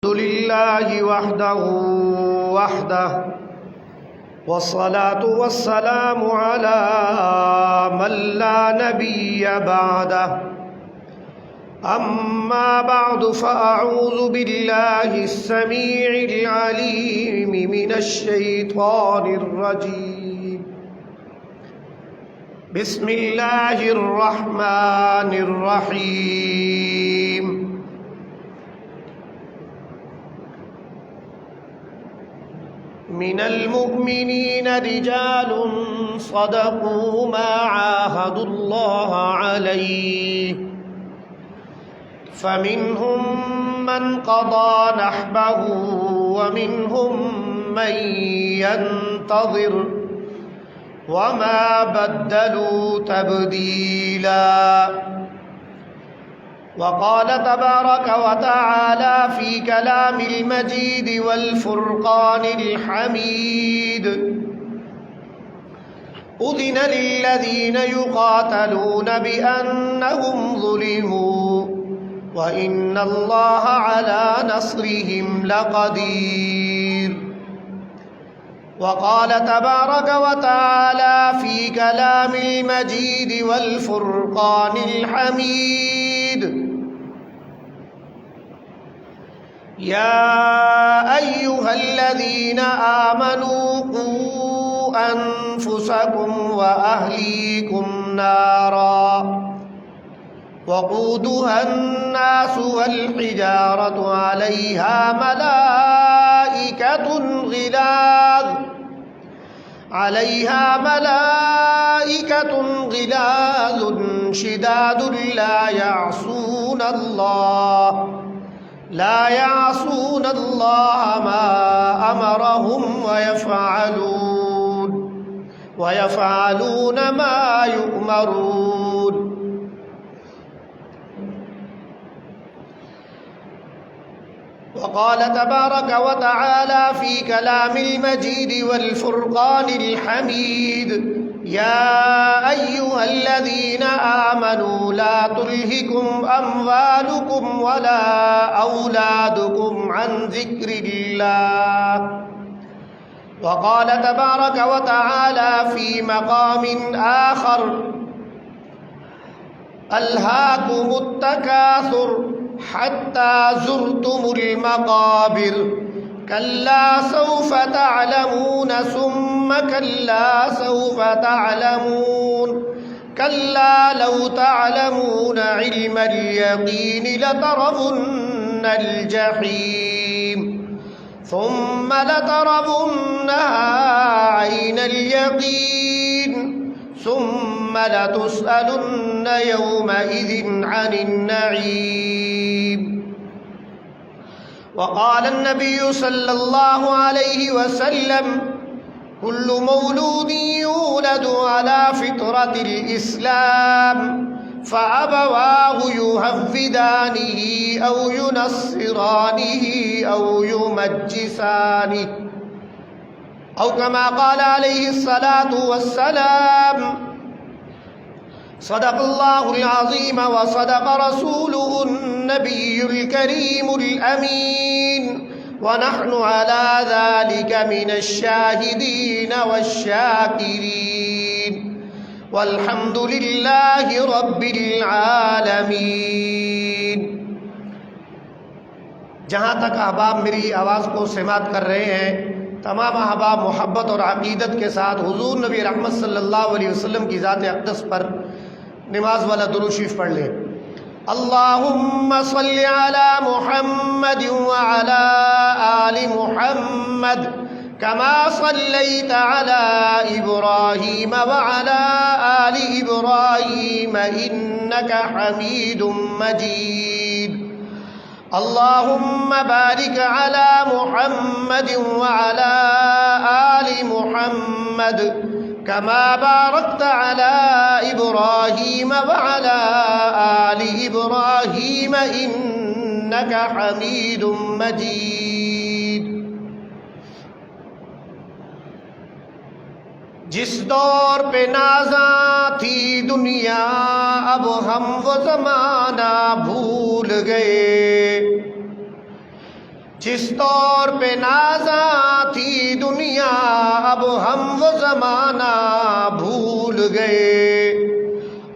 لله وحده والصلاة والسلام على من لا نبي بعده أما بعد فأعوذ بالله السميع العليم من الشيطان الرجيم بسم الله الرحمن الرحيم من المؤمنين رجال صدقوا ما عاهدوا الله عليه فمنهم من قضى نحبه ومنهم من ينتظر وما بدلوا تبديلا. وقال تبارك وتعالى في كلام المجيد والفرقان الحميد أذن للذين يقاتلون بأنهم ظلموا وإن الله على نصرهم لقدير. وقال تبارك وتعالى في كلام المجيد والفرقان الحميد يا أيها الذين آمنوا قوا أنفسكم وأهليكم نارا وقودها الناس والحجارة عليها ملائكة غلاظ شداد لا يعصون الله ما أمرهم ويفعلون ما يؤمرون. وقال تبارك وتعالى في كلام المجيد والفرقان الحميد يا أيها الذين آمنوا لا تلهكم أموالكم ولا أولادكم عن ذكر الله. وقال تبارك وتعالى في مقام آخر ألهاكم التكاثر حتى زرتم المقابر كلا سوف تعلمون ثم كلا سوف تعلمون كلا لو تعلمون علم اليقين لترون الجحيم ثم لترونها عين اليقين ثم لتسألن يومئذ عن النعيم. وقال النبي صلى الله عليه وسلم كل مولود يولد على فطرة الإسلام فأبواه يهودانه أو ينصرانه أو يمجسانه أو كما قال عليه الصلاة والسلام. صدق الله العظيم وصدق رسوله النبي الكريم الأمين ونحن على ذلك من الشاهدين والشاكرين والحمد لله رب العالمين. جہاں تک احباب میری آواز کو سماعت کر رہے ہیں تمام احباب محبت اور عقیدت کے ساتھ حضور نبی رحمت صلی اللہ علیہ وسلم کی ذات اقدس پر نماز والا درود شریف پڑھ لیں. اللہم صلی علی محمد وعلی آل محمد کما صلیت علی ابراہیم وعلی آل ابراہیم انک حمید مجید. اللهم بارك على محمد وعلى آل محمد كما باركت على إبراهيم وعلى آل إبراهيم إنك حميد مجيد. جس دور پہ نازاں تھی دنیا اب ہم وہ زمانہ بھول گئے، جس طور پہ نازاں تھی دنیا اب ہم وہ زمانہ بھول گئے،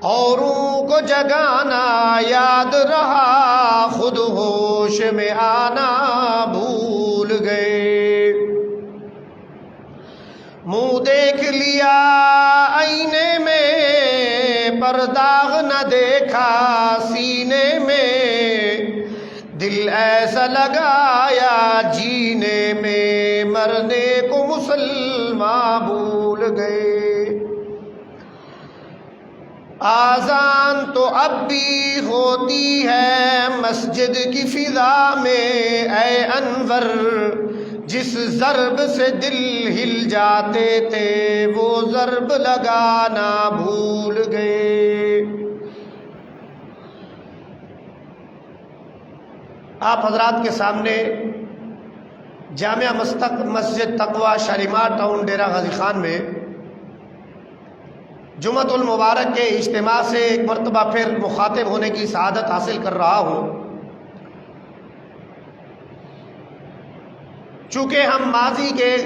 اوروں کو جگانا یاد رہا خود ہوش میں آنا بھول گئے۔ منہ دیکھ لیا آئینے میں پر داغ نہ دیکھا سینے میں، دل ایسا لگایا جینے میں مرنے کو مسلمان بھول گئے۔ آذان تو اب بھی ہوتی ہے مسجد کی فضا میں اے انور، جس ضرب سے دل ہل جاتے تھے وہ ضرب لگانا بھول گئے۔ آپ حضرات کے سامنے جامعہ مسجد تقویٰ شالیمار ٹاؤن ڈیرہ غازی خان میں جمعۃ المبارک کے اجتماع سے ایک مرتبہ پھر مخاطب ہونے کی سعادت حاصل کر رہا ہوں۔ چونکہ ہم ماضی کے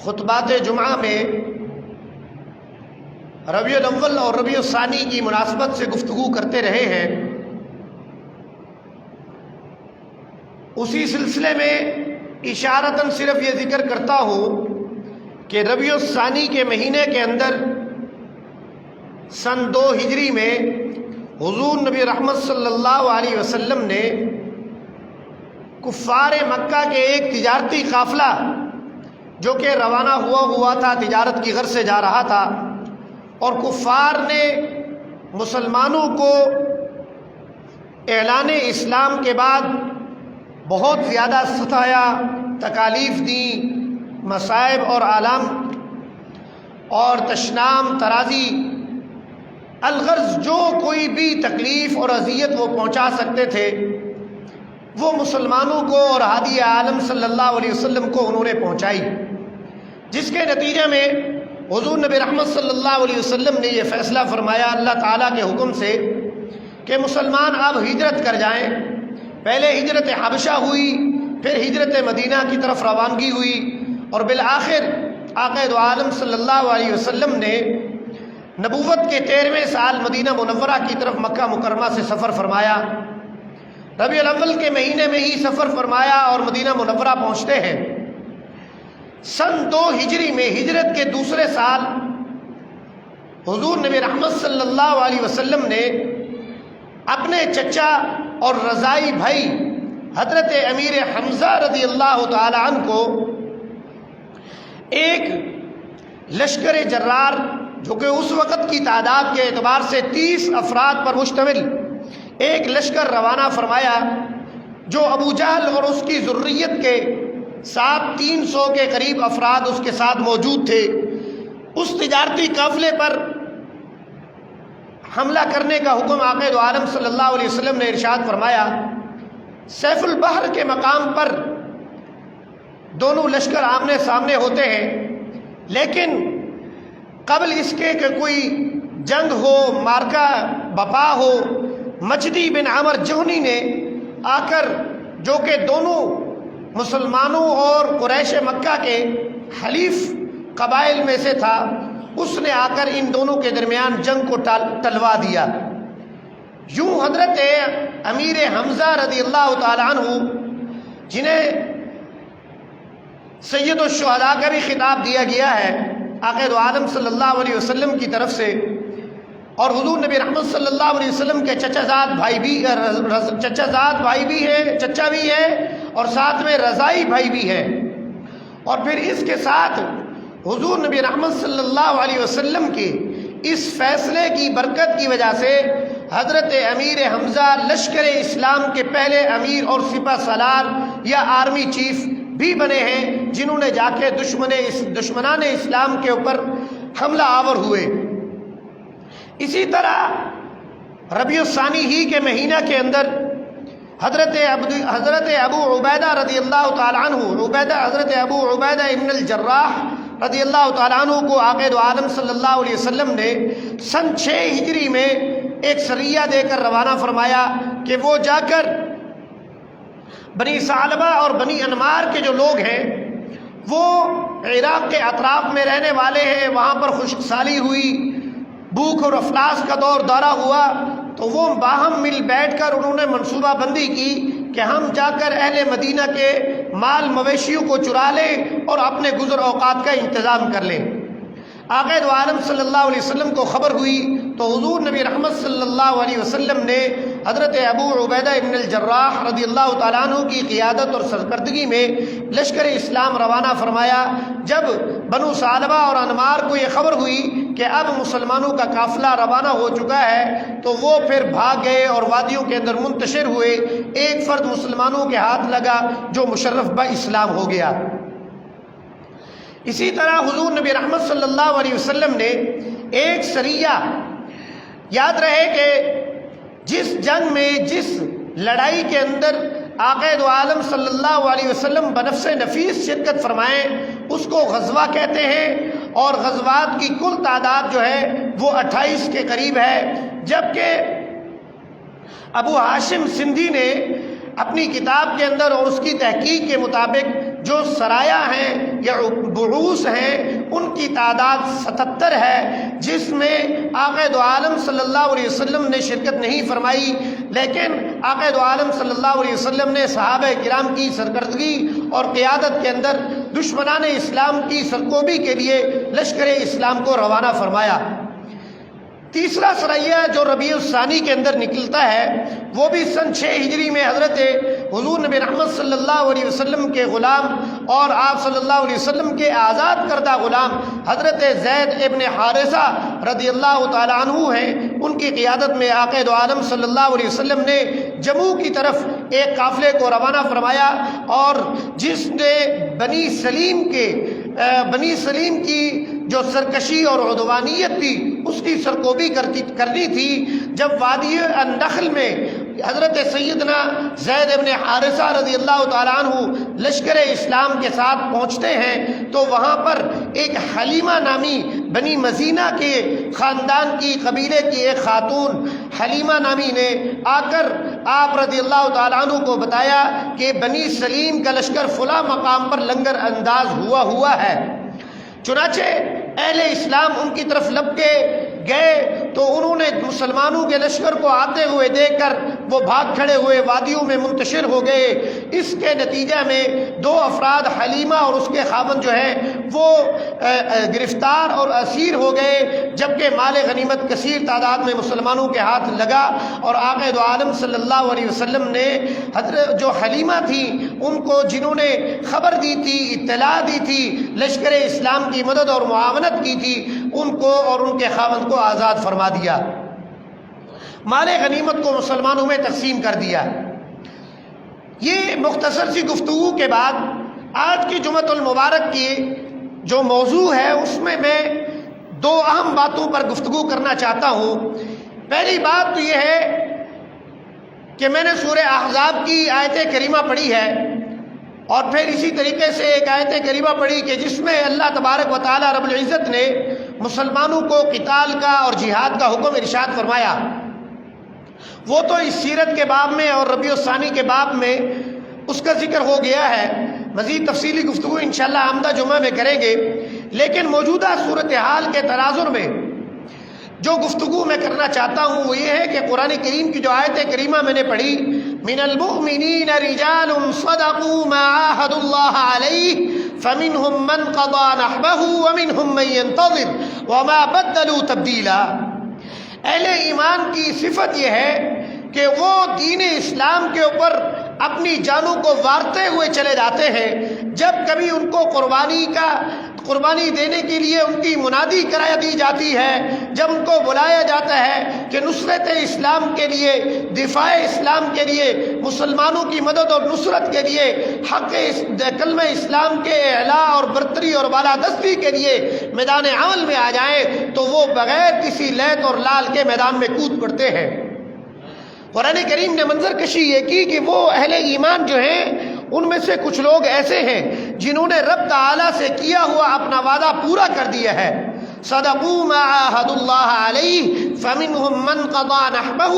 خطبات جمعہ میں ربیع الاول اور ربیع الثانی کی مناسبت سے گفتگو کرتے رہے ہیں، اسی سلسلے میں اشارتاً صرف یہ ذکر کرتا ہوں کہ ربیع الثانی کے مہینے کے اندر سن 2 ہجری میں حضور نبی رحمت صلی اللہ علیہ وسلم نے کفار مکہ کے ایک تجارتی قافلہ جو کہ روانہ ہوا تھا، تجارت کی غرض سے جا رہا تھا، اور کفار نے مسلمانوں کو اعلان اسلام کے بعد بہت زیادہ ستایا، تکالیف دیں، مصائب اور آلام اور تشنام ترازی الغرض جو کوئی بھی تکلیف اور اذیت وہ پہنچا سکتے تھے وہ مسلمانوں کو اور ہادی عالم صلی اللہ علیہ وسلم کو انہوں نے پہنچائی، جس کے نتیجے میں حضور نبی رحمت صلی اللہ علیہ وسلم نے یہ فیصلہ فرمایا اللہ تعالیٰ کے حکم سے کہ مسلمان اب ہجرت کر جائیں۔ پہلے ہجرت حبشہ ہوئی، پھر ہجرت مدینہ کی طرف روانگی ہوئی، اور بالآخر آقا دو عالم صلی اللہ علیہ وسلم نے نبوت کے 13ویں سال مدینہ منورہ کی طرف مکہ مکرمہ سے سفر فرمایا۔ ربیع الاول کے مہینے میں ہی سفر فرمایا اور مدینہ منورہ پہنچتے ہیں۔ سن 2 ہجری میں ہجرت کے دوسرے سال حضور نبی رحمت صلی اللہ علیہ وسلم نے اپنے چچا اور رضائی بھائی حضرت امیر حمزہ رضی اللہ تعالی عنہ کو ایک لشکر جرار جو کہ اس وقت کی تعداد کے اعتبار سے 30 افراد پر مشتمل ایک لشکر روانہ فرمایا، جو ابو جہل اور اس کی ذریت کے ساتھ 300 کے قریب افراد اس کے ساتھ موجود تھے۔ اس تجارتی قافلے پر حملہ کرنے کا حکم آقا دو عالم صلی اللہ علیہ وسلم نے ارشاد فرمایا۔ سیف البحر کے مقام پر دونوں لشکر آمنے سامنے ہوتے ہیں، لیکن قبل اس کے کہ کوئی جنگ ہو، مارکا بپا ہو، مجدی بن عمر جہنی نے آ کر، جو کہ دونوں مسلمانوں اور قریش مکہ کے حلیف قبائل میں سے تھا، اس نے آ کر ان دونوں کے درمیان جنگ کو ٹلوا دیا۔ یوں حضرت امیر حمزہ رضی اللہ تعالی عنہ، جنہیں سید الشہداء کا بھی خطاب دیا گیا ہے آقا دو عالم صلی اللہ علیہ وسلم کی طرف سے، اور حضور نبی رحمت صلی اللہ علیہ وسلم کے چچا زاد بھائی بھی ہیں، چچا بھی ہیں، اور ساتھ میں رضائی بھائی بھی ہیں، اور پھر اس کے ساتھ حضور نبی رحمت صلی اللہ علیہ وسلم کے اس فیصلے کی برکت کی وجہ سے حضرت امیر حمزہ لشکر اسلام کے پہلے امیر اور سپہ سالار یا آرمی چیف بھی بنے ہیں، جنہوں نے جا کے دشمنان اسلام کے اوپر حملہ آور ہوئے۔ اسی طرح ربیع الثانی ہی کے مہینہ کے اندر حضرت ابو عبیدہ رضی اللہ تعالی عنہ، حضرت ابو عبیدہ ابن الجراح رضی اللہ تعالیٰ عنہ کو آقا دو عالم صلی اللہ علیہ وسلم نے سن 6 ہجری میں ایک سریہ دے کر روانہ فرمایا کہ وہ جا کر بنی ثعلبہ اور بنی انمار کے جو لوگ ہیں وہ عراق کے اطراف میں رہنے والے ہیں، وہاں پر خشک سالی ہوئی، بھوک اور افلاس کا دورہ ہوا، تو وہ باہم مل بیٹھ کر انہوں نے منصوبہ بندی کی کہ ہم جا کر اہل مدینہ کے مال مویشیوں کو چرا لیں اور اپنے گزر اوقات کا انتظام کر لیں۔ آقا دو عالم صلی اللہ علیہ وسلم کو خبر ہوئی تو حضور نبی رحمت صلی اللہ علیہ وسلم نے حضرت ابو عبیدہ ابن الجراح رضی اللہ تعالیٰ عنہ کی قیادت اور سرکردگی میں لشکر اسلام روانہ فرمایا۔ جب بنو ثعلبہ اور انمار کو یہ خبر ہوئی کہ اب مسلمانوں کا قافلہ روانہ ہو چکا ہے تو وہ پھر بھاگ گئے اور وادیوں کے اندر منتشر ہوئے۔ ایک فرد مسلمانوں کے ہاتھ لگا جو مشرف با اسلام ہو گیا۔ اسی طرح حضور نبی رحمت صلی اللہ علیہ وسلم نے ایک سریہ، یاد رہے کہ جس جنگ میں، جس لڑائی کے اندر آقا دو عالم صلی اللہ علیہ وسلم بنفس نفیس شرکت فرمائیں اس کو غزوہ کہتے ہیں، اور غزوات کی کل تعداد جو ہے وہ 28 کے قریب ہے۔ جبکہ ابو ہاشم سندھی نے اپنی کتاب کے اندر اور اس کی تحقیق کے مطابق جو سرایا ہیں یا بعوث ہیں ان کی تعداد 77 ہے، جس میں آقا دو عالم صلی اللہ علیہ وسلم نے شرکت نہیں فرمائی، لیکن آقا دو عالم صلی اللہ علیہ وسلم نے صحابہ کرام کی سرکردگی اور قیادت کے اندر دشمنان اسلام کی سرکوبی کے لیے لشکر اسلام کو روانہ فرمایا۔ تیسرا سرایہ جو ربیع الثانی کے اندر نکلتا ہے وہ بھی سن 6 ہجری میں حضرت حضور نبی رحمت صلی اللہ علیہ وسلم کے غلام اور آپ صلی اللہ علیہ وسلم کے آزاد کردہ غلام حضرت زید ابن حارثہ رضی اللہ تعالیٰ عنہ ہیں، ان کی قیادت میں آقا دو عالم صلی اللہ علیہ وسلم نے جموں کی طرف ایک قافلے کو روانہ فرمایا، اور جس نے بنی سلیم کی جو سرکشی اور عدوانیت تھی اس کی سرکوبی کرنی تھی۔ جب وادی النخل میں حضرت سیدنا زید ابن حارثہ رضی اللہ تعالیٰ عنہ لشکر اسلام کے ساتھ پہنچتے ہیں تو وہاں پر ایک حلیمہ نامی بنی مزینہ کے خاندان کی قبیلے کی ایک خاتون حلیمہ نامی نے آ کر آپ رضی اللہ تعالیٰ عنہ کو بتایا کہ بنی سلیم کا لشکر فلاں مقام پر لنگر انداز ہوا ہے۔ چنانچہ اہل اسلام ان کی طرف لپکے گئے تو انہوں نے مسلمانوں کے لشکر کو آتے ہوئے دیکھ کر وہ بھاگ کھڑے ہوئے وادیوں میں منتشر ہو گئے۔ اس کے نتیجہ میں 2 افراد حلیمہ اور اس کے خاوند جو ہے وہ گرفتار اور اسیر ہو گئے، جبکہ مال غنیمت کثیر تعداد میں مسلمانوں کے ہاتھ لگا، اور آقا دو عالم صلی اللہ علیہ وسلم نے حضرت جو حلیمہ تھی ان کو، جنہوں نے خبر دی تھی، اطلاع دی تھی، لشکر اسلام کی مدد اور معاونت کی تھی، ان کو اور ان کے خاوند کو آزاد فرما دیا، مال غنیمت کو مسلمانوں میں تقسیم کر دیا۔ یہ مختصر سی گفتگو کے بعد آج کی جمعۃ المبارک کی جو موضوع ہے اس میں 2 اہم باتوں پر گفتگو کرنا چاہتا ہوں۔ پہلی بات تو یہ ہے کہ میں نے سورہ احزاب کی آیت کریمہ پڑھی ہے، اور پھر اسی طریقے سے ایک آیت کریمہ پڑھی کہ جس میں اللہ تبارک و تعالی رب العزت نے مسلمانوں کو قتال کا اور جہاد کا حکم ارشاد فرمایا۔ وہ تو اس سیرت کے باب میں اور ربیع الثانی کے باب میں اس کا ذکر ہو گیا ہے، مزید تفصیلی گفتگو انشاءاللہ آمدہ جمعہ میں کریں گے، لیکن موجودہ صورتحال کے تناظر میں جو گفتگو میں کرنا چاہتا ہوں وہ یہ ہے کہ قرآن کریم کی جو آیت کریمہ میں نے پڑھی، من المؤمنین رجال صدقوا ما عاهدوا اللہ علیہ فمنهم من قضى نحبه ومنهم من ينتظر وما بدلوا تبدیلا۔ اہل ایمان کی صفت یہ ہے کہ وہ دین اسلام کے اوپر اپنی جانوں کو وارتے ہوئے چلے جاتے ہیں، جب کبھی ان کو قربانی دینے کے لیے ان کی منادی کرا دی جاتی ہے، جب ان کو بلایا جاتا ہے کہ نصرت اسلام کے لیے، دفاع اسلام کے لیے، مسلمانوں کی مدد اور نصرت کے لیے، حق کلمہ اسلام کے اعلاء اور برتری اور بالادستی کے لیے میدان عمل میں آ جائیں تو وہ بغیر کسی لیت اور لال کے میدان میں کود پڑتے ہیں۔ قرآن کریم نے منظر کشی یہ کی کہ وہ اہل ایمان جو ہیں ان میں سے کچھ لوگ ایسے ہیں جنہوں نے رب تعالیٰ سے کیا ہوا اپنا وعدہ پورا کر دیا ہے۔ صدقوا ما عاهدوا اللہ علیہ فمنهم من قضى نحبه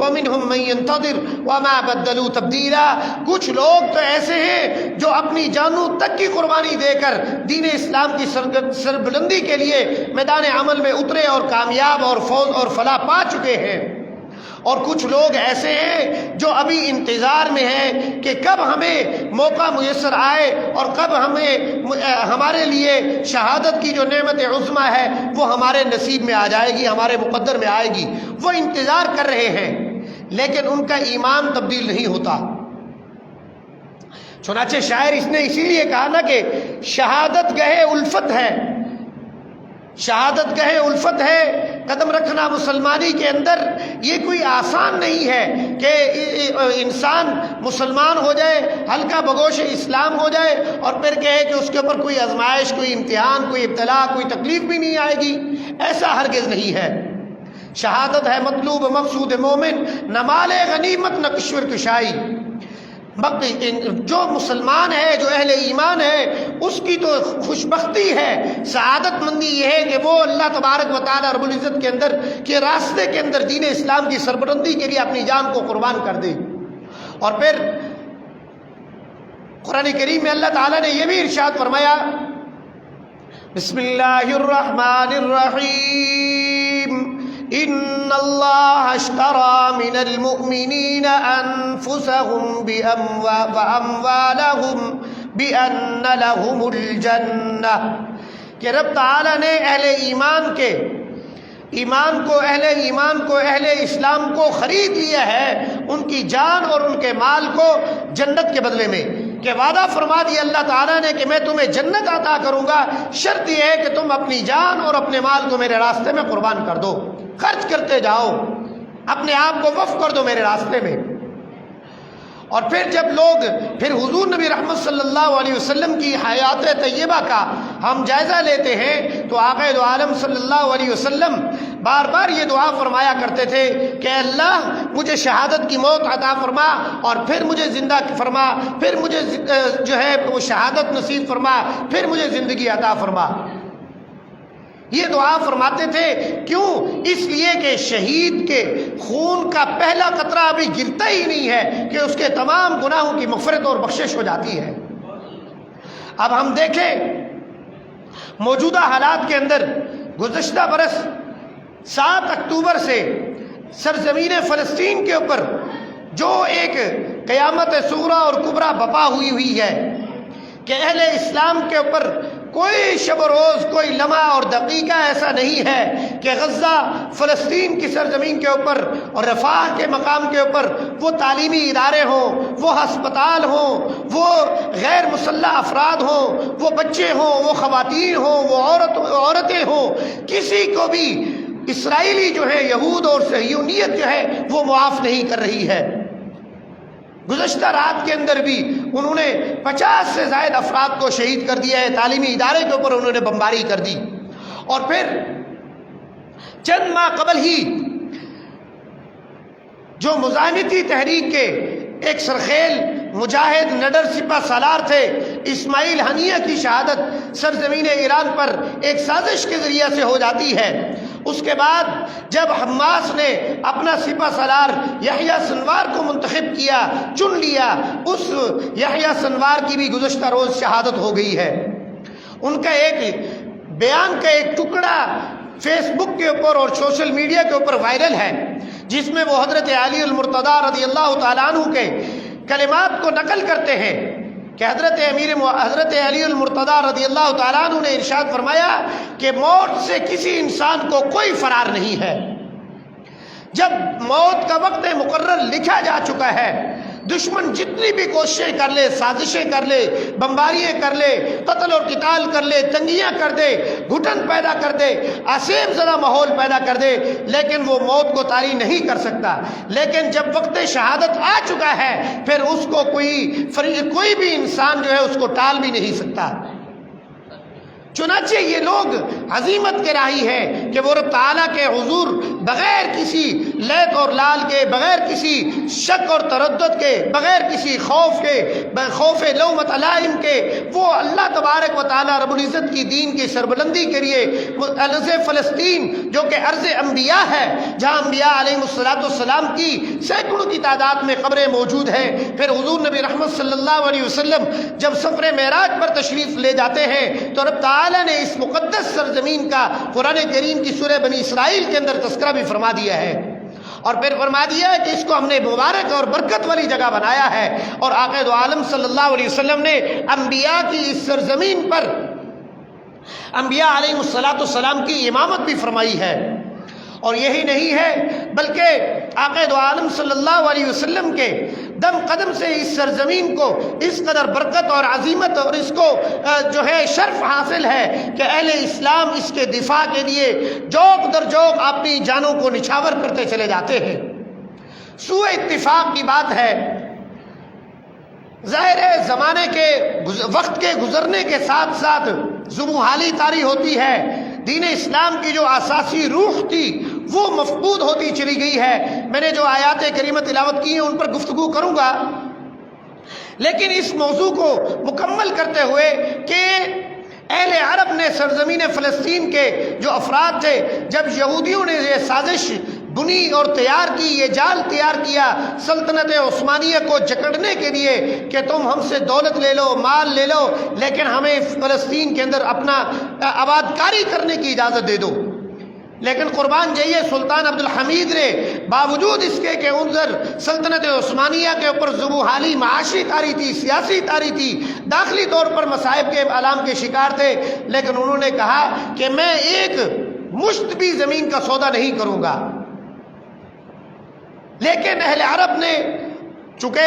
ومنهم من ينتظر وما بدلوا تبدیلا۔ کچھ لوگ تو ایسے ہیں جو اپنی جانوں تک کی قربانی دے کر دین اسلام کی سربلندی کے لیے میدان عمل میں اترے اور کامیاب اور فوز اور فلاح پا چکے ہیں، اور کچھ لوگ ایسے ہیں جو ابھی انتظار میں ہیں کہ کب ہمیں موقع میسر آئے اور کب ہمارے لیے شہادت کی جو نعمت عظمیٰ ہے وہ ہمارے نصیب میں آ جائے گی، ہمارے مقدر میں آئے گی۔ وہ انتظار کر رہے ہیں لیکن ان کا ایمان تبدیل نہیں ہوتا۔ چنانچہ شاعر اس نے اسی لیے کہا نا کہ شہادت گہے الفت ہے، شہادت گہے الفت ہے، قدم رکھنا مسلمانی کے اندر یہ کوئی آسان نہیں ہے کہ انسان مسلمان ہو جائے، ہلکا بگوش اسلام ہو جائے اور پھر کہے کہ اس کے اوپر کوئی آزمائش، کوئی امتحان، کوئی ابتلا، کوئی تکلیف بھی نہیں آئے گی۔ ایسا ہرگز نہیں ہے۔ شہادت ہے مطلوب مقصود مومن، نہ مال غنیمت نہ کشور کشائی۔ جو مسلمان ہے، جو اہل ایمان ہے، اس کی تو خوشبختی ہے، سعادت مندی یہ ہے کہ وہ اللہ تبارک و تعالی رب العزت کے اندر کے راستے کے اندر دین اسلام کی سربلندی کے لیے اپنی جان کو قربان کر دے۔ اور پھر قرآن کریم میں اللہ تعالیٰ نے یہ بھی ارشاد فرمایا، بسم اللہ الرحمن الرحیم، ان اللہ اشترى من المؤمنین انفسهم واموالهم بان لهم الجنہ، کہ رب تعالیٰ نے اہل اسلام کو خرید لیا ہے، ان کی جان اور ان کے مال کو جنت کے بدلے میں، کہ وعدہ فرما دیا اللہ تعالیٰ نے کہ میں تمہیں جنت عطا کروں گا، شرط یہ ہے کہ تم اپنی جان اور اپنے مال کو میرے راستے میں قربان کر دو، خرچ کرتے جاؤ، اپنے آپ کو وقف کر دو میرے راستے میں۔ اور پھر حضور نبی رحمت صلی اللہ علیہ وسلم کی حیات طیبہ کا ہم جائزہ لیتے ہیں تو آقا دو عالم صلی اللہ علیہ وسلم بار بار یہ دعا فرمایا کرتے تھے کہ اللہ مجھے شہادت کی موت عطا فرما اور پھر مجھے زندہ فرما، پھر مجھے جو ہے وہ شہادت نصیب فرما، پھر مجھے زندگی عطا فرما۔ یہ دعا فرماتے تھے، کیوں؟ اس لیے کہ شہید کے خون کا پہلا قطرہ ابھی گرتا ہی نہیں ہے کہ اس کے تمام گناہوں کی مغفرت اور بخشش ہو جاتی ہے۔ اب ہم دیکھیں موجودہ حالات کے اندر، گزشتہ برس 7 اکتوبر سے سرزمین فلسطین کے اوپر جو ایک قیامت صغریٰ اور کبریٰ بپا ہوئی ہے کہ اہل اسلام کے اوپر کوئی شب و روز، کوئی لمحہ اور دقیقہ ایسا نہیں ہے کہ غزہ فلسطین کی سرزمین کے اوپر اور رفاح کے مقام کے اوپر وہ تعلیمی ادارے ہوں، وہ ہسپتال ہوں، وہ غیر مسلح افراد ہوں، وہ بچے ہوں، وہ خواتین ہوں، وہ عورتیں ہوں، کسی کو بھی اسرائیلی جو ہے یہود اور صہیونیت جو ہے وہ معاف نہیں کر رہی ہے۔ گزشتہ رات کے اندر بھی انہوں نے 50 سے زائد افراد کو شہید کر دیا ہے، تعلیمی ادارے کے اوپر انہوں نے بمباری کر دی۔ اور پھر چند ماہ قبل ہی جو مزاحمتی تحریک کے ایک سرخیل مجاہد نڈر سپہ سالار تھے، اسماعیل ہنیہ کی شہادت سرزمین ایران پر ایک سازش کے ذریعے سے ہو جاتی ہے۔ اس کے بعد جب حماس نے اپنا سپہ سالار یحییٰ سنوار کو منتخب کیا، چن لیا، اس یحییٰ سنوار کی بھی گزشتہ روز شہادت ہو گئی ہے۔ ان کا ایک بیان کا ایک ٹکڑا فیس بک کے اوپر اور سوشل میڈیا کے اوپر وائرل ہے، جس میں وہ حضرت علی المرتضیٰ رضی اللہ تعالیٰ عنہ کے کلمات کو نقل کرتے ہیں کہ حضرت علی المرتضیٰ رضی اللہ تعالیٰ عنہ نے ارشاد فرمایا کہ موت سے کسی انسان کو کوئی فرار نہیں ہے۔ جب موت کا وقت مقرر لکھا جا چکا ہے، دشمن جتنی بھی کوششیں کر لے، سازشیں کر لے، بمباریاں کر لے، قتل اور قتال کر لے، تنگیاں کر دے، گھٹن پیدا کر دے، عصیب زدہ ماحول پیدا کر دے، لیکن وہ موت کو طاری نہیں کر سکتا۔ لیکن جب وقت شہادت آ چکا ہے، پھر اس کو کوئی بھی انسان جو ہے اس کو ٹال بھی نہیں سکتا۔ چنانچہ یہ لوگ عزیمت کے راہی ہیں کہ وہ رب تعالیٰ کے حضور بغیر کسی لیک اور لال کے، بغیر کسی شک اور تردد کے، بغیر کسی خوف کے، خوف لومت لائم کے، وہ اللہ تبارک و تعالیٰ رب العزت کی دین کی سربلندی کے لیے ارض فلسطین جو کہ ارض انبیاء ہے، جہاں انبیاء علیہ السلام کی سینکڑوں کی تعداد میں قبریں موجود ہیں، پھر حضور نبی رحمت صلی اللہ علیہ وسلم جب سفر معراج پر تشریف لے جاتے ہیں تو رب تعالیٰ نے اس مقدس سرزمین کا قرآن کریم کی سورہ بنی اسرائیل کے اندر تذکرہ بھی فرما دیا ہے، اور پھر فرما دیا ہے کہ اس کو ہم نے مبارک اور برکت والی جگہ بنایا ہے، اور آقا دو عالم صلی اللہ علیہ وسلم نے انبیاء کی اس سرزمین پر انبیاء علیہ السلام کی امامت بھی فرمائی ہے۔ اور یہی نہیں ہے بلکہ آقا دو عالم صلی اللہ علیہ وسلم کے دم قدم سے اس سرزمین کو اس قدر برکت اور عظیمت اور اس کو جو ہے شرف حاصل ہے کہ اہل اسلام اس کے دفاع کے لیے جوق در جوق اپنی جانوں کو نچھاور کرتے چلے جاتے ہیں۔ سوء اتفاق کی بات ہے، ظاہر ہے زمانے کے وقت کے گزرنے کے ساتھ ساتھ زبوں طاری ہوتی ہے، دین اسلام کی جو اساسی روح تھی وہ مفقود ہوتی چلی گئی ہے۔ میں نے جو آیات کریمہ تلاوت کی ہیں ان پر گفتگو کروں گا، لیکن اس موضوع کو مکمل کرتے ہوئے کہ اہل عرب نے سرزمین فلسطین کے جو افراد تھے، جب یہودیوں نے یہ سازش بنی اور تیار کی، یہ جال تیار کیا سلطنت عثمانیہ کو جکڑنے کے لیے کہ تم ہم سے دولت لے لو، مال لے لو، لیکن ہمیں فلسطین کے اندر اپنا آباد کاری کرنے کی اجازت دے دو، لیکن قربان جائیے سلطان عبد الحمید نے باوجود اس کے کہ انظر سلطنت عثمانیہ کے اوپر زبوں معاشی طاری تھی، سیاسی طاری تھی، داخلی طور پر مصائب کے علام کے شکار تھے، لیکن انہوں نے کہا کہ میں ایک مشت بھی زمین کا سودا نہیں کروں گا۔ لیکن اہل عرب نے چونکہ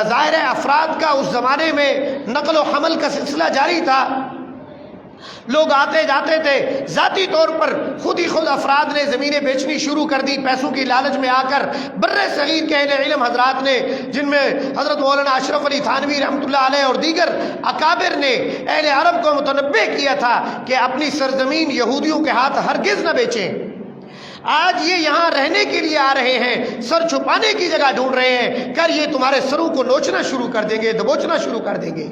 ظاہر افراد کا اس زمانے میں نقل و حمل کا سلسلہ جاری تھا، لوگ آتے جاتے تھے، ذاتی طور پر خود ہی خود افراد نے زمینیں بیچنی شروع کر دی پیسوں کی لالچ میں آ کر۔ بر صغیر کے اہل علم حضرات نے، جن میں حضرت مولانا اشرف علی تھانوی رحمۃ اللہ علیہ اور دیگر اکابر نے اہل عرب کو متنبہ کیا تھا کہ اپنی سرزمین یہودیوں کے ہاتھ ہرگز نہ بیچیں۔ آج یہ یہاں رہنے کے لیے آ رہے ہیں، سر چھپانے کی جگہ ڈھونڈ رہے ہیں، کر یہ تمہارے سروں کو نوچنا شروع کر دیں گے، دبوچنا شروع کر دیں گے۔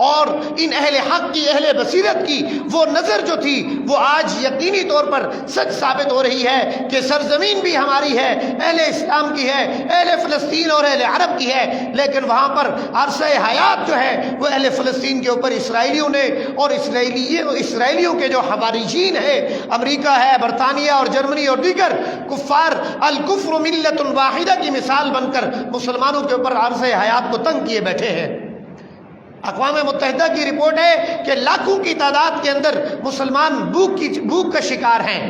اور ان اہل حق کی، اہل بصیرت کی وہ نظر جو تھی وہ آج یقینی طور پر سچ ثابت ہو رہی ہے کہ سرزمین بھی ہماری ہے، اہل اسلام کی ہے، اہل فلسطین اور اہل عرب کی ہے، لیکن وہاں پر عرصہ حیات جو ہے وہ اہل فلسطین کے اوپر اسرائیلیوں نے، اور اسرائیلیوں کے جو حواریجین ہیں، امریکہ ہے، برطانیہ اور جرمنی اور دیگر کفار الکفر ملت واحدہ کی مثال بن کر مسلمانوں کے اوپر عرصہ حیات کو تنگ کیے بیٹھے ہیں۔ اقوام متحدہ کی رپورٹ ہے کہ لاکھوں کی تعداد کے اندر مسلمان بھوک کا شکار ہیں،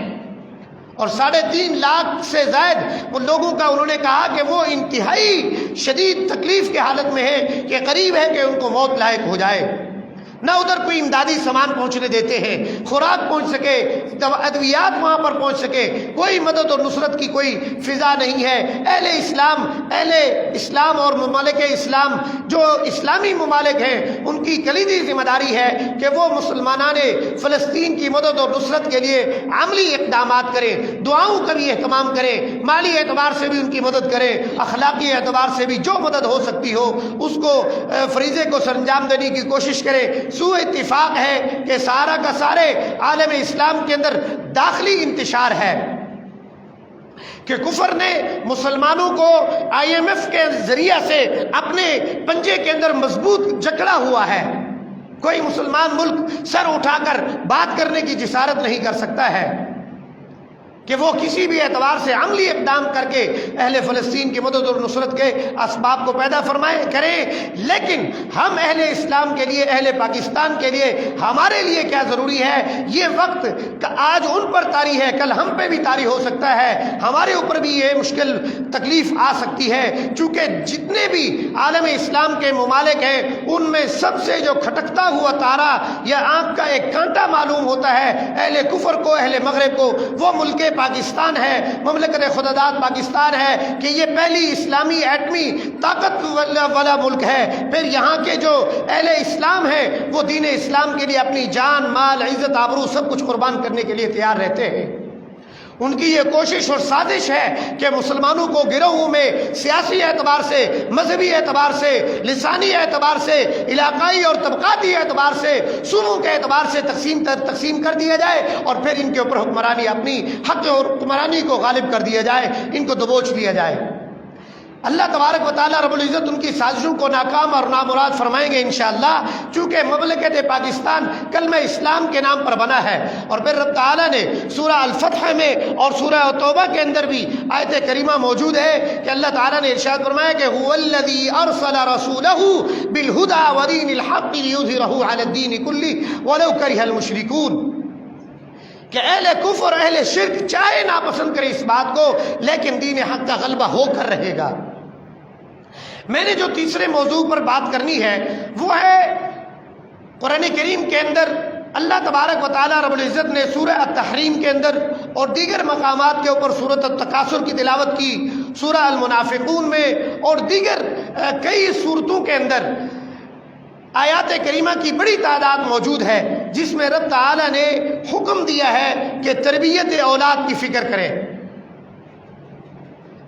اور 3.5 لاکھ سے زائد ان لوگوں کا انہوں نے کہا کہ وہ انتہائی شدید تکلیف کی حالت میں ہے کہ قریب ہے کہ ان کو موت لاحق ہو جائے۔ نہ ادھر کوئی امدادی سامان پہنچنے دیتے ہیں، خوراک پہنچ سکے، ادویات وہاں پر پہنچ سکے، کوئی مدد اور نصرت کی کوئی فضا نہیں ہے۔ اہل اسلام اور ممالک اسلام جو اسلامی ممالک ہیں ان کی کلیدی ذمہ داری ہے کہ وہ مسلمانان فلسطین کی مدد اور نصرت کے لیے عملی اقدامات کریں، دعاؤں کا بھی اہتمام کریں، مالی اعتبار سے بھی ان کی مدد کریں، اخلاقی اعتبار سے بھی جو مدد ہو سکتی ہو اس کو فریضے کو سر انجام دینے کی کوشش کریں۔ سوء اتفاق ہے کہ سارا کا سارے عالم اسلام کے اندر داخلی انتشار ہے کہ کفر نے مسلمانوں کو IMF کے ذریعہ سے اپنے پنجے کے اندر مضبوط جکڑا ہوا ہے۔ کوئی مسلمان ملک سر اٹھا کر بات کرنے کی جسارت نہیں کر سکتا ہے کہ وہ کسی بھی اعتبار سے عملی اقدام کر کے اہل فلسطین کی مدد اور نصرت کے اسباب کو پیدا کریں۔ لیکن ہم اہل اسلام کے لیے، اہل پاکستان کے لیے، ہمارے لیے کیا ضروری ہے؟ یہ وقت آج ان پر طاری ہے، کل ہم پہ بھی طاری ہو سکتا ہے، ہمارے اوپر بھی یہ مشکل تکلیف آ سکتی ہے، چونکہ جتنے بھی عالم اسلام کے ممالک ہیں ان میں سب سے جو کھٹکتا ہوا تارا یا آنکھ کا ایک کانٹا معلوم ہوتا ہے اہل کفر کو، اہل مغرب کو، وہ ملک پاکستان ہے، مملکت خداداد پاکستان ہے کہ یہ پہلی اسلامی ایٹمی طاقت والا ملک ہے۔ پھر یہاں کے جو اہل اسلام ہیں وہ دین اسلام کے لیے اپنی جان، مال، عزت، آبرو سب کچھ قربان کرنے کے لیے تیار رہتے ہیں۔ ان کی یہ کوشش اور سازش ہے کہ مسلمانوں کو گروہوں میں سیاسی اعتبار سے، مذہبی اعتبار سے، لسانی اعتبار سے، علاقائی اور طبقاتی اعتبار سے، صوبوں کے اعتبار سے تقسیم کر دیا جائے اور پھر ان کے اوپر حکمرانی، اپنی حق اور حکمرانی کو غالب کر دیا جائے، ان کو دبوچ دیا جائے۔ اللہ تبارک و تعالیٰ رب العزت ان کی سازشوں کو ناکام اور نامراد فرمائیں گے انشاءاللہ، چونکہ مملکت پاکستان کلمہ اسلام کے نام پر بنا ہے۔ اور پھر رب تعالیٰ نے سورہ الفتح میں اور سورہ توبہ کے اندر بھی آیت کریمہ موجود ہے کہ اللہ تعالیٰ نے ارشاد فرمایا کہ هو الذی ارسل رسولہ بالہدی ودین الحق لیظہرہ علی الدین کلہ ولو کرہ المشرکون، کہ اہل کفر اور اہل شرک چاہے ناپسند کرے اس بات کو، لیکن دین حق کا غلبہ ہو کر رہے گا۔ میں نے جو تیسرے موضوع پر بات کرنی ہے وہ ہے قرآن کریم کے اندر اللہ تبارک و تعالیٰ رب العزت نے سورہ التحریم کے اندر اور دیگر مقامات کے اوپر سورۃ التکاثر کی تلاوت کی، سورہ المنافقون میں اور دیگر کئی صورتوں کے اندر آیات کریمہ کی بڑی تعداد موجود ہے جس میں رب تعالیٰ نے حکم دیا ہے کہ تربیت اولاد کی فکر کریں،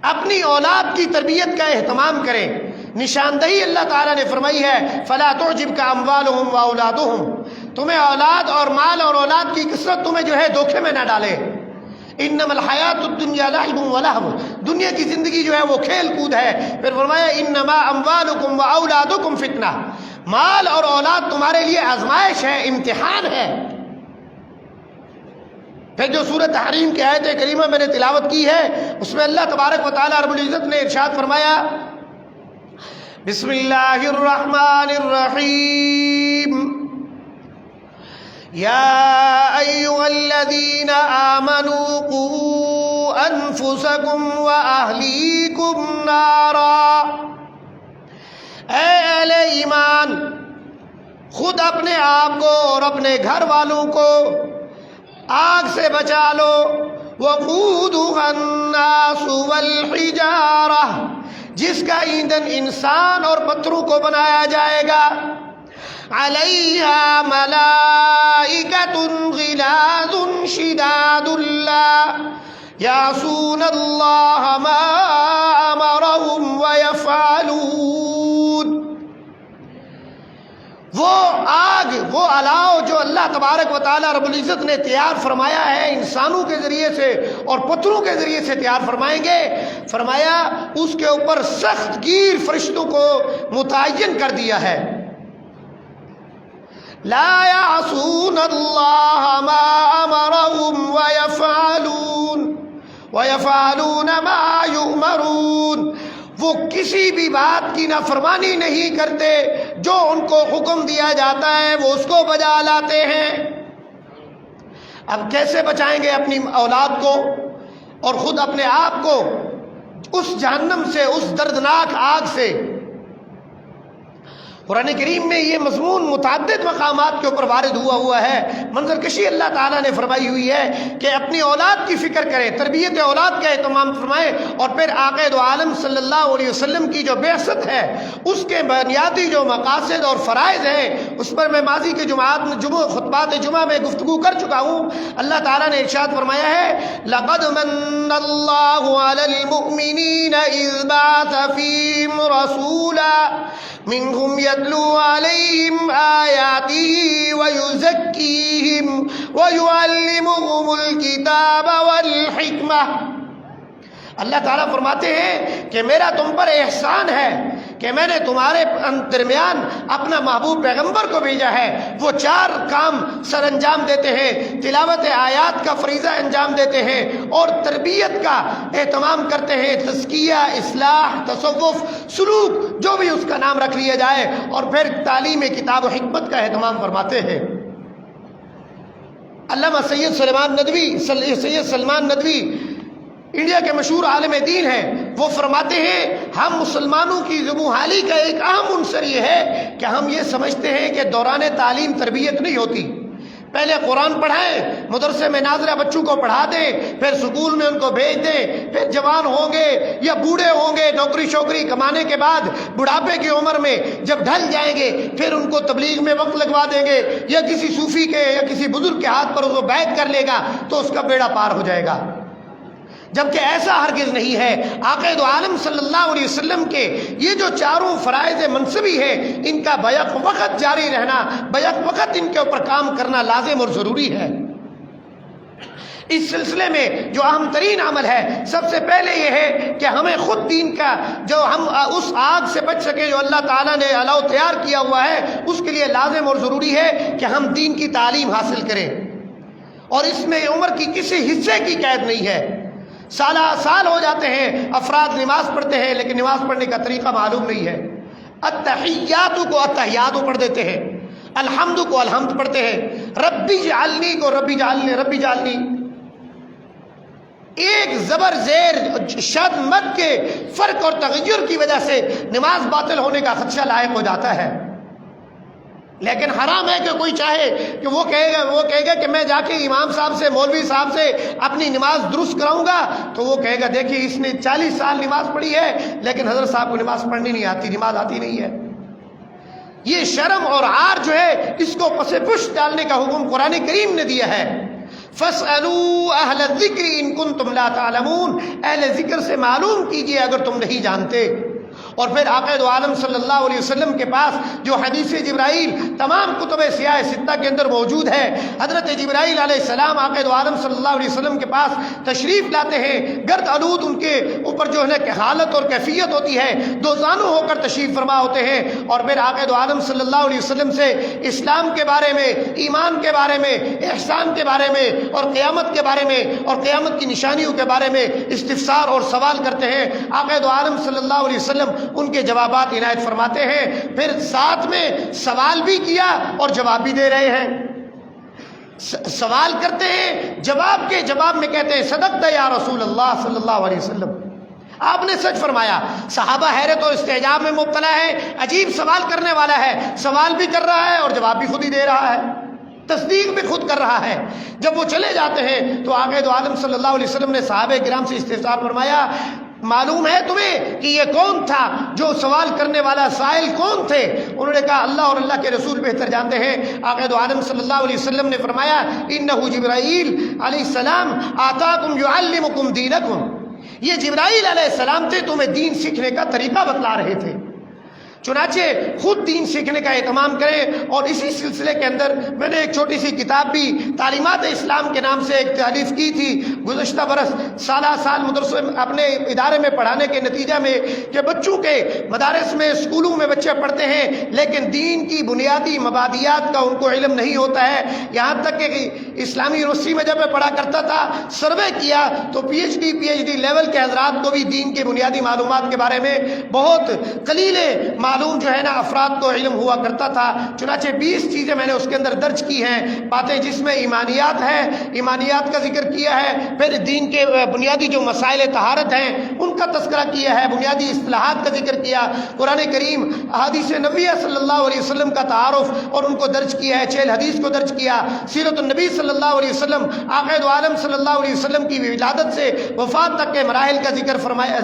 اپنی اولاد کی تربیت کا اہتمام کریں۔ نشاندہی اللہ تعالیٰ نے فرمائی ہے فَلَا تُعْجِبْكَ أَمْوَالُهُمْ وَأَوْلَادُهُمْ، تمہیں اولاد اور مال اور اولاد کی کثرت تمہیں جو ہے دھوکے میں نہ ڈالے۔ انما الحیات الدنیا لعب ولہو، دنیا کی زندگی جو ہے وہ کھیل کود ہے۔ پھر فرمایا انما اموالکم واولادکم فتنہ، مال اور اولاد تمہارے لیے آزمائش ہے، امتحان ہے۔ پھر جو سورۃ تحریم کی آیت کریمہ میں نے تلاوت کی ہے اس میں اللہ تبارک و تعالیٰ رب العزت نے ارشاد فرمایا بسم اللہ الرحمن الرحیم یا ایھا الذین آمنوا قوا انفسکم واہلیکم نارا، اے اہل ایمان خود اپنے آپ کو اور اپنے گھر والوں کو آگ سے بچا لو۔ وقودها الناس والحجارہ، جس کا ایندھن انسان اور پتھروں کو بنایا جائے گا۔ علیہا ملائکۃ غلاظ شداد لا یعصون اللہ ما امرہم ویفعلون، وہ آگ، وہ الاؤ جو اللہ تبارک و تعالیٰ رب العزت نے تیار فرمایا ہے انسانوں کے ذریعے سے اور پتھروں کے ذریعے سے تیار فرمائیں گے، فرمایا اس کے اوپر سخت گیر فرشتوں کو متعین کر دیا ہے۔ لا یعصون اللہ ما امرہم ویفعلون ما یؤمرون، وہ کسی بھی بات کی نافرمانی نہیں کرتے، جو ان کو حکم دیا جاتا ہے وہ اس کو بجا لاتے ہیں۔ اب کیسے بچائیں گے اپنی اولاد کو اور خود اپنے آپ کو اس جہنم سے، اس دردناک آگ سے؟ قرآن کریم میں یہ مضمون متعدد مقامات کے اوپر وارد ہوا ہے۔ منظر کشی اللہ تعالیٰ نے فرمائی ہوئی ہے کہ اپنی اولاد کی فکر کریں، تربیت اولاد کا اہتمام فرمائیں، اور پھر آقا دو عالم صلی اللہ علیہ وسلم کی جو بعثت ہے اس کے بنیادی جو مقاصد اور فرائض ہیں اس پر میں ماضی کے خطبات جمعہ میں گفتگو کر چکا ہوں۔ اللہ تعالیٰ نے ارشاد فرمایا ہے لَقَدْ مَنَّ اللَّهُ عَلَى الْمُؤْمِنِينَ إِذْ بَعَثَ فِيهِمْ رَسُولًا مِّنْهُمْ يَتْلُو عَلَيْهِمْ آيَاتِهِ وَيُزَكِّيهِمْ وَيُعَلِّمُهُمُ الْكِتَابَ وَالْحِكْمَةَ۔ اللہ تعالیٰ فرماتے ہیں کہ میرا تم پر احسان ہے کہ میں نے تمہارے درمیان اپنا محبوب پیغمبر کو بھیجا ہے۔ وہ 4 کام سر انجام دیتے ہیں، تلاوت آیات کا فریضہ انجام دیتے ہیں اور تربیت کا اہتمام کرتے ہیں، تزکیہ، اصلاح، تصوف، سلوک، جو بھی اس کا نام رکھ لیا جائے، اور پھر تعلیم کتاب و حکمت کا اہتمام فرماتے ہیں۔ علامہ سید سلمان ندوی انڈیا کے مشہور عالم دین ہیں، وہ فرماتے ہیں ہم مسلمانوں کی زبوں حالی کا ایک اہم عنصر یہ ہے کہ ہم یہ سمجھتے ہیں کہ دوران تعلیم تربیت نہیں ہوتی۔ پہلے قرآن پڑھائیں، مدرسے میں ناظرہ بچوں کو پڑھا دیں، پھر سکول میں ان کو بھیج دیں، پھر جوان ہوں گے یا بوڑھے ہوں گے، نوکری شوکری کمانے کے بعد بڑھاپے کی عمر میں جب ڈھل جائیں گے پھر ان کو تبلیغ میں وقت لگوا دیں گے، یا کسی صوفی کے یا کسی بزرگ کے ہاتھ پر اس کو بیعت کر لے گا تو اس کا بیڑا پار ہو جائے گا۔ جبکہ ایسا ہرگز نہیں ہے۔ آقا دو عالم صلی اللہ علیہ وسلم کے یہ جو چاروں فرائض منصبی ہے، ان کا بیک وقت جاری رہنا، بیک وقت ان کے اوپر کام کرنا لازم اور ضروری ہے۔ اس سلسلے میں جو اہم ترین عمل ہے، سب سے پہلے یہ ہے کہ ہمیں خود دین کا، جو ہم اس آگ سے بچ سکے جو اللہ تعالیٰ نے الاؤ تیار کیا ہوا ہے، اس کے لیے لازم اور ضروری ہے کہ ہم دین کی تعلیم حاصل کریں، اور اس میں عمر کی کسی حصے کی قید نہیں ہے۔ سالہ سال ہو جاتے ہیں افراد نماز پڑھتے ہیں، لیکن نماز پڑھنے کا طریقہ معلوم نہیں ہے۔ التحیات کو التحیات پڑھ دیتے ہیں، الحمد کو الحمد پڑھتے ہیں، ربی جعلنی کو ربی جعلنی ربی جعلنی، ایک زبر زیر شد مد کے فرق اور تغیر کی وجہ سے نماز باطل ہونے کا خدشہ لاحق ہو جاتا ہے۔ لیکن حرام ہے کہ کوئی چاہے کہ وہ کہے گا کہ میں جا کے امام صاحب سے، مولوی صاحب سے اپنی نماز درست کراؤں گا، تو وہ کہے گا دیکھیے اس نے 40 سال نماز پڑھی ہے لیکن حضرت صاحب کو نماز پڑھنی نہیں آتی، نماز آتی نہیں ہے۔ یہ شرم اور عار جو ہے، اس کو پس پش ڈالنے کا حکم قرآن کریم نے دیا ہے۔ فَاسْأَلُوا أَهْلَ الذِّكْرِ إِن كُنتُمْ لَا تَعْلَمُونَ، اہل ذکر سے معلوم کیجئے اگر تم نہیں جانتے۔ اور پھر آقا دو عالم صلی اللہ علیہ وسلم کے پاس جو حدیث جبرائیل تمام کتب سیاہ ستہ کے اندر موجود ہے، حضرت جبرائیل علیہ السلام آقا دو عالم صلی اللہ علیہ وسلم کے پاس تشریف لاتے ہیں، گرد آلود ان کے اوپر جو ہے حالت اور کیفیت ہوتی ہے، دو زانو ہو کر تشریف فرما ہوتے ہیں، اور پھر آقا دو عالم صلی اللہ علیہ وسلم سے اسلام کے بارے میں، ایمان کے بارے میں، احسان کے بارے میں، اور قیامت کے بارے میں، اور قیامت کی نشانیوں کے بارے میں استفسار اور سوال کرتے ہیں۔ آقا دو عالم صلی اللہ علیہ وسلم ان کے جوابات عنایت فرماتے ہیں، پھر ساتھ میں سوال بھی کیا اور جواب بھی دے رہے ہیں۔ سوال کرتے ہیں، جواب کے جواب میں کہتے ہیں صدقت یا رسول اللہ صلی اللہ علیہ وسلم، آپ نے سچ فرمایا۔ صحابہ حیرت اور استعجاب میں مبتلا ہے، عجیب سوال کرنے والا ہے، سوال بھی کر رہا ہے اور جواب بھی خود ہی دے رہا ہے، تصدیق بھی خود کر رہا ہے۔ جب وہ چلے جاتے ہیں تو آقا دو عالم صلی اللہ علیہ وسلم نے صحابہ کرام سے استفسار فرمایا، معلوم ہے تمہیں کہ یہ کون تھا جو سوال کرنے والا سائل کون تھے؟ انہوں نے کہا اللہ اور اللہ کے رسول بہتر جانتے ہیں۔ آقا دو عالم صلی اللہ علیہ وسلم نے فرمایا انہ جبرائیل علیہ السلام آتاکم یعلمکم دینکم، یہ جبرائیل علیہ السلام تھے، تمہیں دین سیکھنے کا طریقہ بتلا رہے تھے۔ چنانچہ خود دین سیکھنے کا اہتمام کریں، اور اسی سلسلے کے اندر میں نے ایک چھوٹی سی کتاب بھی تعلیمات اسلام کے نام سے ایک تالیف کی تھی گزشتہ برس، سالہ سال مدرسے اپنے ادارے میں پڑھانے کے نتیجہ میں، کہ بچوں کے مدارس میں، اسکولوں میں بچے پڑھتے ہیں لیکن دین کی بنیادی مبادیات کا ان کو علم نہیں ہوتا ہے۔ یہاں تک کہ اسلامی یونیورسٹی میں جب میں پڑھا کرتا تھا، سروے کیا تو پی ایچ ڈی لیول کے حضرات کو بھی دین کے بنیادی معلومات کے بارے میں بہت قلیل معلوم جو ہے نا افراد کو علم ہوا کرتا تھا۔ چنانچہ 20 چیزیں میں نے اس کے اندر درج کی ہیں، باتیں جس میں ایمانیات ہے، ایمانیات کا ذکر کیا ہے، پھر دین کے بنیادی جو مسائل طہارت ہیں ان کا تذکرہ کیا ہے، بنیادی اصطلاحات کا ذکر کیا، قرآن کریم، احادیث نبویہ صلی اللہ علیہ وسلم کا تعارف اور ان کو درج کیا ہے، 6 حدیث کو درج کیا، سیرت النبی صلی اللہ علیہ وسلم، آقا دو عالم صلی اللہ علیہ وسلم کی ولادت سے وفات تک کے مراحل کا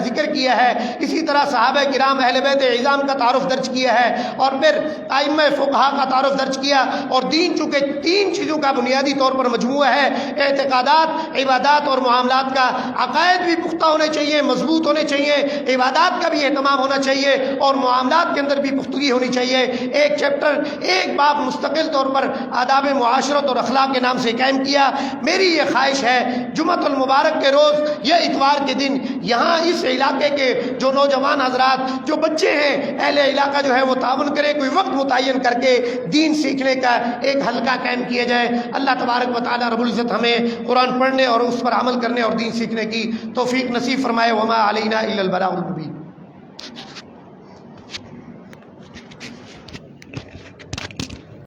ذکر کیا ہے، اسی طرح صحابہ کرام اہل بیت اعظام کا تعارف درج کیا ہے، اور پھر ائمہ فقہا کا تعارف درج کیا۔ اور دین چونکہ 3 چیزوں کا بنیادی طور پر مجموعہ ہے، اعتقادات، عبادات اور معاملات کا، عقائد بھی پختہ ہونے چاہیے، مضبوط ہونے چاہیے، عبادات کا بھی اہتمام ہونا چاہیے، اور معاملات کے اندر بھی پختگی ہونی چاہیے۔ ایک چیپٹر، ایک باب مستقل طور پر آداب معاشرت اور اخلاق کے نام سے قائم کیا۔ میری یہ خواہش ہے جمعۃ المبارک کے روز یا اتوار کے دن یہاں اس علاقے کے جو نوجوان حضرات، جو بچے ہیں، اہل علاقہ جو ہے وہ تعاون کرے، کوئی وقت متعین کر کے دین سیکھنے کا ایک حلقہ قائم کیا جائے۔ اللہ تبارک و تعالی رب العزت ہمیں قرآن پڑھنے اور اس پر عمل کرنے اور دین سیکھنے کی توفیق نصیب فرمائے۔ وما علینا الا البلاغ المبین۔